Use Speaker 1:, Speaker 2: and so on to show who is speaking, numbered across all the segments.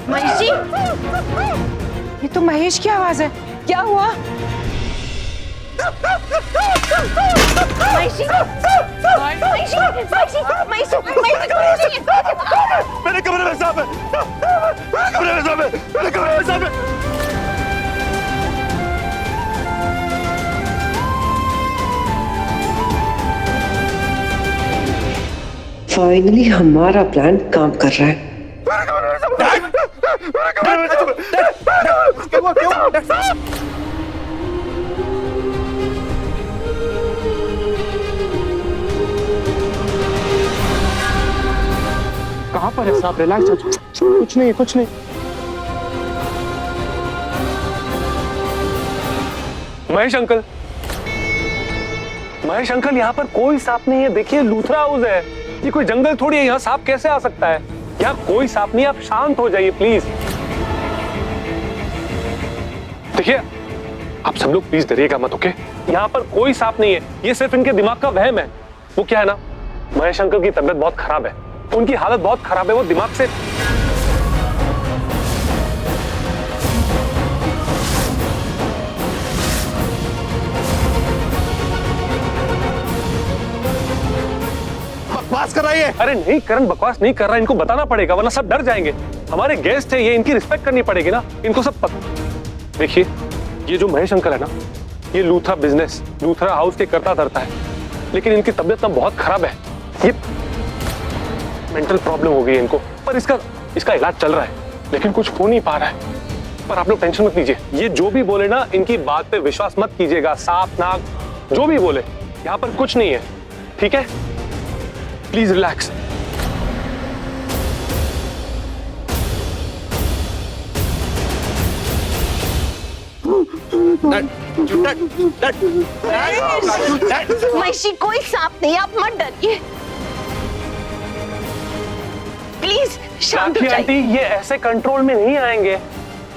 Speaker 1: महेश जी, ये तो महेश की आवाज है। क्या हुआ? महेश जी, महेश जी, महेश जी, महेश जी,
Speaker 2: मेरे कमरे में सांप है, मेरे कमरे में सांप है, मेरे कमरे में सांप है।
Speaker 3: फाइनली हमारा प्लान काम कर रहा है।
Speaker 2: कहाँ पर है साहब? रिलैक्स हो, कुछ नहीं, कुछ नहीं।
Speaker 4: महेश अंकल, महेश अंकल, यहाँ पर कोई सांप नहीं है। देखिए लूथरा हाउस है, ये कोई जंगल थोड़ी है। यहाँ सांप कैसे आ सकता है? यहाँ कोई सांप नहीं। आप शांत हो जाइए प्लीज। देखिए आप सब लोग प्लीज डरिएगा मत, ओके? यहाँ पर कोई सांप नहीं है, ये सिर्फ इनके दिमाग का वहम है। वो क्या है ना, महेश अंकल की तबीयत बहुत खराब है, उनकी हालत बहुत खराब है, वो दिमाग से
Speaker 2: बकवास कर रही है।
Speaker 4: अरे नहीं करण, बकवास नहीं कर रहा, इनको बताना पड़ेगा वरना सब डर जाएंगे। हमारे गेस्ट है ये, इनकी रिस्पेक्ट करनी पड़ेगी ना, इनको सब पता। देखिए ये जो महेश अंकल है ना, ये लूथरा बिजनेस, लूथरा हाउस के करता धरता है, लेकिन इनकी तबीयत ना बहुत खराब है। ये मेंटल प्रॉब्लम हो गई है इनको, पर इसका इलाज चल रहा है, लेकिन कुछ हो नहीं पा रहा है। पर आप लोग टेंशन मत लीजिए, ये जो भी बोले ना, इनकी बात पे विश्वास मत कीजिएगा। सांप नाग जो भी बोले, यहाँ पर कुछ नहीं है, ठीक है? Please relax.
Speaker 1: महेश जी, कोई सांप नहीं, आप मत डरिए। प्लीज शांत हो जाइए।
Speaker 4: आंटी, ये ऐसे कंट्रोल में नहीं आएंगे।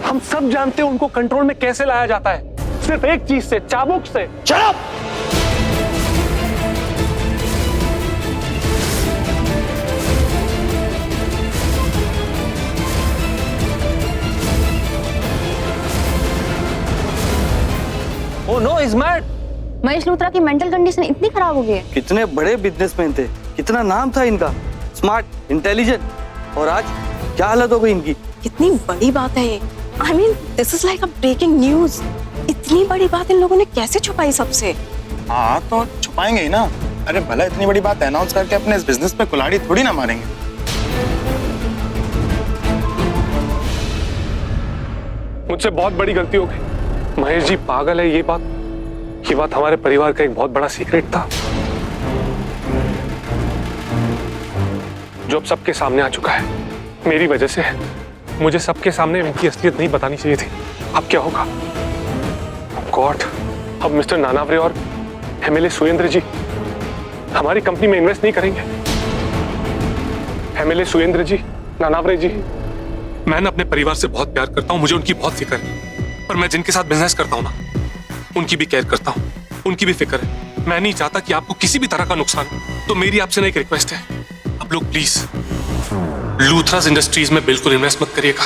Speaker 4: हम सब जानते हैं उनको कंट्रोल में कैसे लाया जाता है, सिर्फ एक चीज से, चाबुक से।
Speaker 2: चुप!
Speaker 4: Oh no, he's mad.
Speaker 5: Mahesh Luthra की मेंटल कंडीशन इतनी खराब हो गई है।
Speaker 6: कितने बड़े बिजनेसमैन थे, कितना नाम था इनका, स्मार्ट, इंटेलिजेंट, और आज क्या हालत हो गई इनकी।
Speaker 5: कितनी बड़ी बात है ये। I mean, this is like a breaking news. इतनी बड़ी बात इन लोगों ने कैसे छुपाई सबसे?
Speaker 7: हाँ तो छुपाएंगे ही ना। अरे भला इतनी बड़ी बात अनाउंस करके अपने इस बिजनेस पे कुल्हाड़ी थोड़ी ना मारेंगे।
Speaker 4: मुझसे बहुत बड़ी गलती हो गई। महेश जी पागल है, ये बात हमारे परिवार का एक बहुत बड़ा सीक्रेट था, जो अब सबके सामने आ चुका है। मेरी वजह से मुझे सबके सामने इनकी असलियत नहीं बतानी चाहिए थी। अब क्या होगा? गॉड, अब मिस्टर नानावरे और एमएलए सुरेंद्र जी हमारी कंपनी में इन्वेस्ट नहीं करेंगे। एमएलए सुरेंद्र जी, नानावरे जी, मैं अपने परिवार से बहुत प्यार करता हूं, मुझे उनकी बहुत फिक्र है, पर मैं जिनके साथ बिजनेस करता हूं ना, उनकी भी केयर करता हूं, उनकी भी फिक्र है। मैं नहीं चाहता कि आपको किसी भी तरह का नुकसान हो। तो मेरी आपसे एक रिक्वेस्ट है, आप लोग प्लीज लूथरास इंडस्ट्रीज में बिल्कुल इन्वेस्ट मत करिएगा।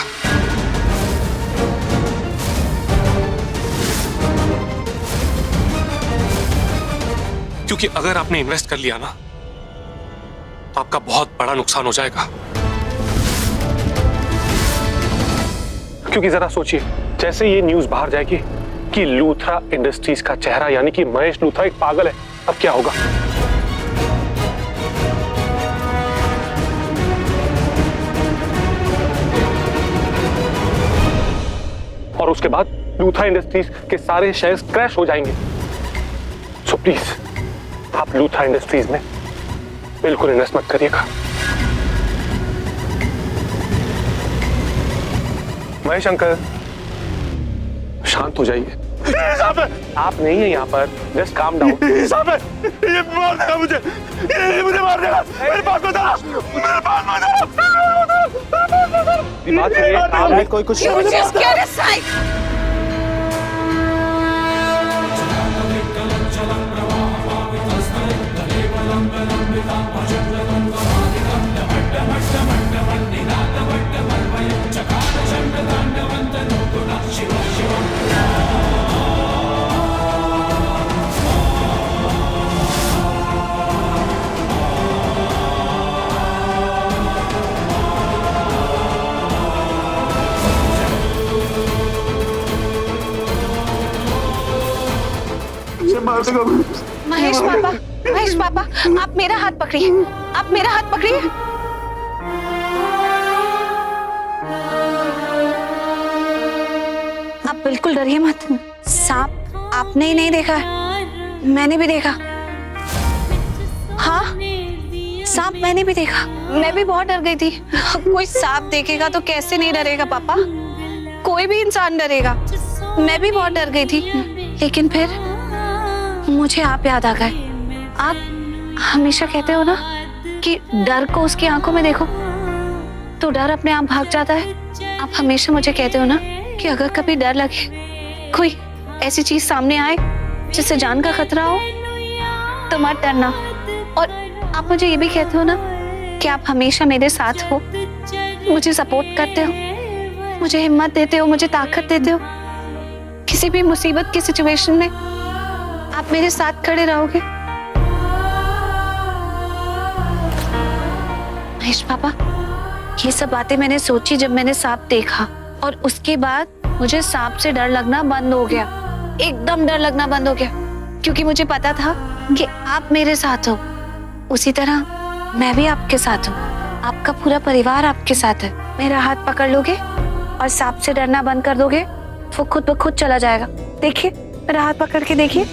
Speaker 4: क्योंकि अगर आपने इन्वेस्ट कर लिया ना, तो आपका बहुत बड़ा नुकसान हो जाएगा। क्योंकि जरा सोचिए, जैसे ये न्यूज बाहर जाएगी कि लूथरा इंडस्ट्रीज का चेहरा यानी कि महेश लूथरा एक पागल है, अब क्या होगा? और उसके बाद लूथरा इंडस्ट्रीज के सारे शेयर्स क्रैश हो जाएंगे। सो प्लीज आप लूथरा इंडस्ट्रीज में बिल्कुल इन्वेस्ट मत करिएगा। महेश अंकल, शांत हो जाइए। आप नहीं है यहाँ पर, जस्ट काम डाउन।
Speaker 2: ये मार देगा मुझे, ये मुझे मार देगा। मेरे पास मत आ, मेरे पास मत आ।
Speaker 4: बात करिए, आप
Speaker 6: कोई कुछ
Speaker 1: You just get aside. Mahesh पापा, आप मेरा हाथ पकड़िए, आप मेरा हाथ पकड़िए। आप बिल्कुल डरिए मत। सांप आपने ही नहीं देखा है, मैंने भी देखा। हाँ, सांप मैंने भी देखा। मैं भी बहुत डर गई थी। कोई सांप देखेगा तो कैसे नहीं डरेगा पापा? कोई भी इंसान डरेगा। मैं भी बहुत डर गई थी, लेकिन फिर मुझे आप याद आ गए। आप हमेशा कहते हो ना कि डर को उसकी आंखों में देखो तो डर अपने आप भाग जाता है। आप हमेशा मुझे कहते हो ना कि अगर कभी डर लगे, कोई ऐसी चीज सामने आए जिससे जान का खतरा हो, तो मत डरना। और आप मुझे ये भी कहते हो ना कि आप हमेशा मेरे साथ हो, मुझे सपोर्ट करते हो, मुझे हिम्मत देते हो, मुझे ताकत देते हो। किसी भी मुसीबत की सिचुएशन में आप मेरे साथ खड़े रहोगे। महेश पापा, ये सब बातें मैंने सोची जब मैंने सांप देखा, और उसके बाद मुझे सांप से डर लगना बंद हो गया। एकदम डर लगना बंद हो गया, क्योंकि मुझे पता था कि आप मेरे साथ हो। उसी तरह मैं भी आपके साथ हूँ। आपका पूरा परिवार आपके साथ है। मेरा हाथ पकड़ लोगे और सांप से डरना बंद कर दोगे, वो खुद ब खुद चला जाएगा। देखिए, मेरा हाथ पकड़ के देखिए।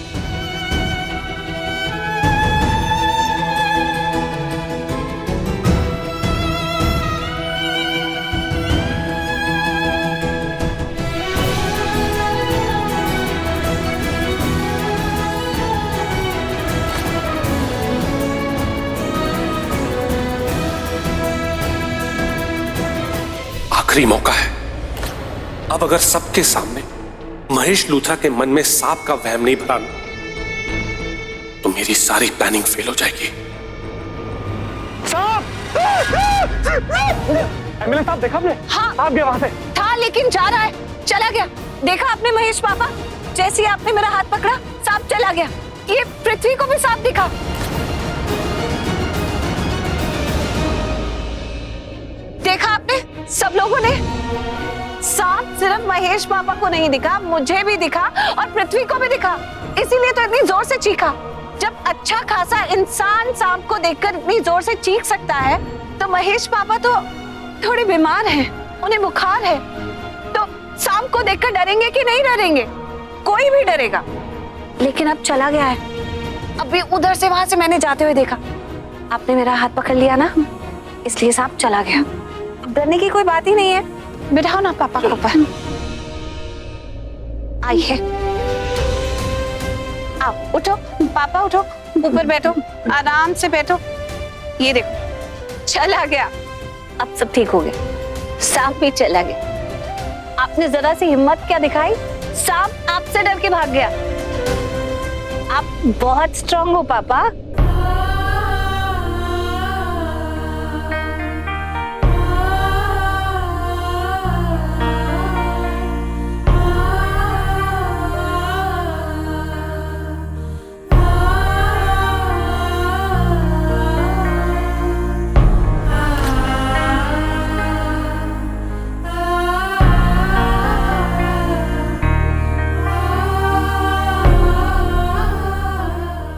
Speaker 4: आखिरी मौका है। अब अगर सबके सामने महेश लूथरा के मन में सांप का वहम नहीं भरा तो मेरी सारी प्लानिंग फेल हो जाएगी। एमएलए साहब, देखा आपने?
Speaker 1: हाँ,
Speaker 4: आप गए वहां से?
Speaker 1: था, लेकिन जा रहा है, चला गया। देखा आपने महेश पापा? जैसे ही आपने मेरा हाथ पकड़ा, सांप चला गया। ये पृथ्वी को भी सांप दिखा। देखा आपने? सब लोगों ने। सांप सिर्फ महेश पापा को नहीं दिखा, मुझे भी दिखा और पृथ्वी को भी दिखा। इसीलिए तो इतनी जोर से चीखा। जब अच्छा खासा इंसान सांप को देखकर इतनी जोर से चीख सकता है, तो महेश पापा तो थोड़े बीमार हैं, उन्हें बुखार है। तो सांप को देखकर डरेंगे कि नहीं डरेंगे? कोई भी डरेगा। लेकिन अब चला गया है। अभी उधर से, वहां से मैंने जाते हुए देखा। आपने मेरा हाथ पकड़ लिया ना, इसलिए सांप चला गया। अब डरने की कोई बात ही नहीं है। बिठाओ ना पापा को ऊपर। आइए, आओ, उठो पापा, उठो, ऊपर बैठो, आराम से बैठो। ये देखो, चला गया। अब सब ठीक हो गया। सांप भी चला गया। आपने जरा सी हिम्मत क्या दिखाई, सांप आपसे डर के भाग गया। आप बहुत स्ट्रांग हो पापा।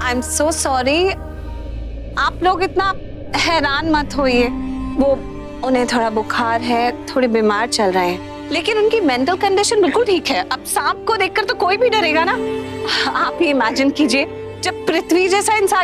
Speaker 1: I am so sorry. आप लोग इतना हैरान मत होइए। वो उन्हें थोड़ा बुखार है, थोड़े बीमार चल रहे हैं, लेकिन उनकी मेंटल कंडीशन बिल्कुल ठीक है। अब सांप को देखकर तो कोई भी डरेगा ना। आप ही इमेजिन कीजिए, जब पृथ्वी जैसा इंसान